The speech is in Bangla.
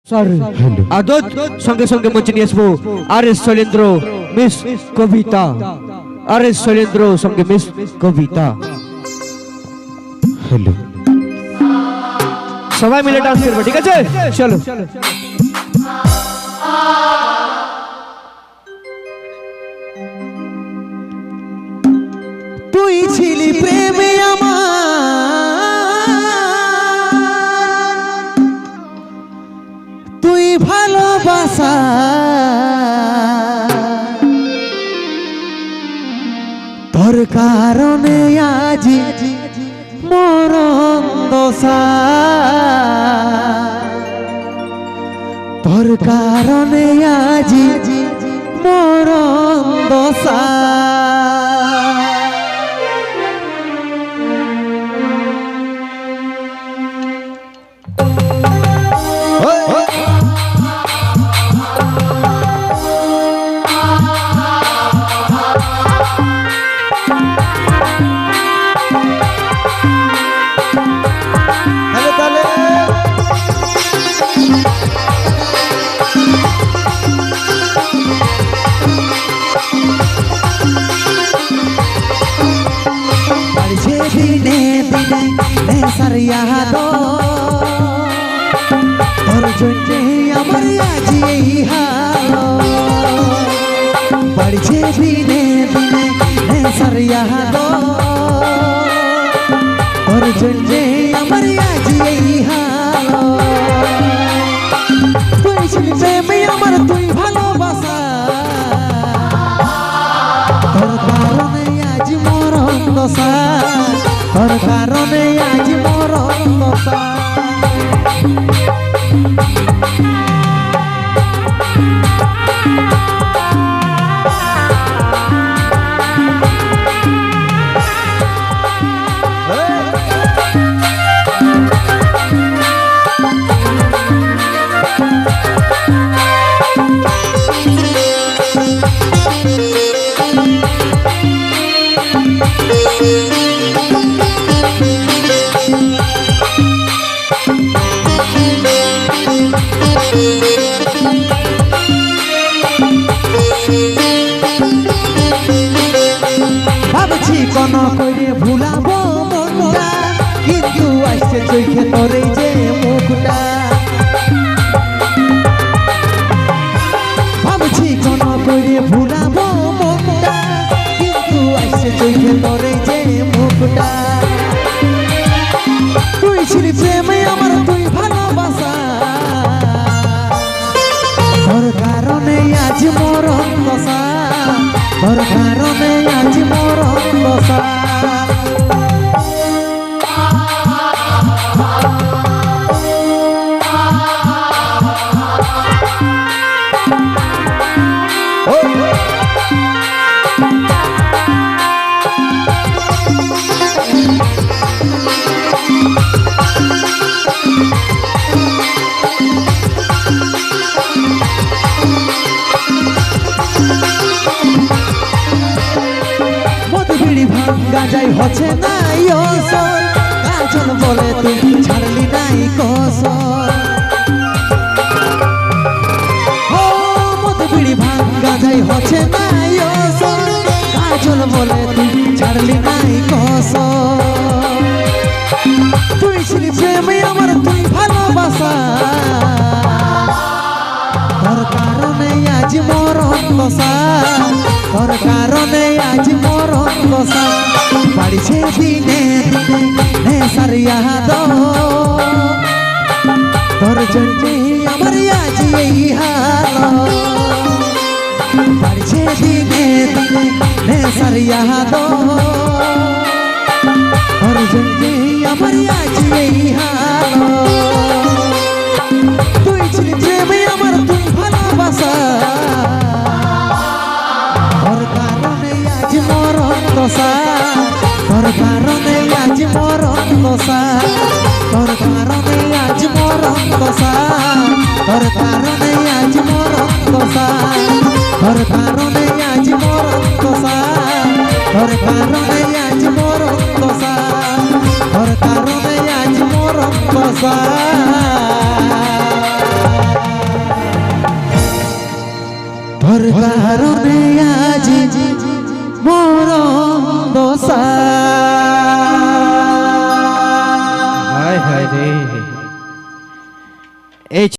আদত সঙ্গে সঙ্গে মঞ্চে নিয়ে আসবো আর এস শৈলেন্দ্র মিস কবিতা। আর এস শৈলেন্দ্র সঙ্গে মিস কবিতা। হ্যালো, সবাই মিলে ডান্স করবে, ঠিক আছে? চলো। তুই ছিলি প্রেমে আমার, তুই ভালোবাসা, তোর কারণে আজি মরণ দশা, তোর কারণে আজি মরণ দশা। দিনে দিনে সারিয়া দো, তোর জন্যে আমার আজি এই হাল। বাড়ছে দিনে দিনে সারিয়া দো, তোর জন্যে আমার আজি এই হাল। তুই ছিলি প্রেমে আমার, তুই ভালোবাসা, তোর কারণে আজ মরণ দশা, তোর কারণে আজ মরণ দশা। ভাবছি কোন করে ভুলাবো মনটা, কিন্তু আসছে চোখে তোর এই যে মুখটা। ভাবছি কোন করে ভুলাবো মনটা, কিন্তু আসছে চোখে তোর এই যে মুখটা। তুই ছিলি প্রেমে আমার, তুই ভালোবাসা, তোর কারণে আজ মরণ দশা, তোর কারণে আজ মরণ দশা। গাজাই হচ্ছে নাই ওসর, কাজল বলে তুই ছাড়লি নাই কসর। ও মত বিড়ি ভাঙ গাজাই হচ্ছে নাই ওসর, কাজল বলে তুই ছাড়লি নাই কসর। তুই ছিলি প্রেমে আমার, তুই ভালোবাসা, তোর কারণে আজ মরণ দশা, তোর কারণে আজ মরণ দশা। বাড়ছে দিনে দিনে সারিয়া দো, তোর জন্যে আমার আজ এই হাল। বাড়ছে দিনে দিনে সারিয়া দো, তোর জন্যে আমার আজ এই হাল। তুই ছিলি প্রেমে আমার, তুই ভালোবাসা, তোর কারণে আজ মরণ দশা, তোর কারণে আজ মরণ দশা, তোর কারণে আজ মরণ দশা, তোর কারণে আজ মরণ দশা, তোর কারণে আজ মরণ দশা, তোর কারণে আজ মরণ দশা, তোর কারণে আজ মরণ দশা। তোর কারণে আজ মরণ দশা হায় হায় রে এই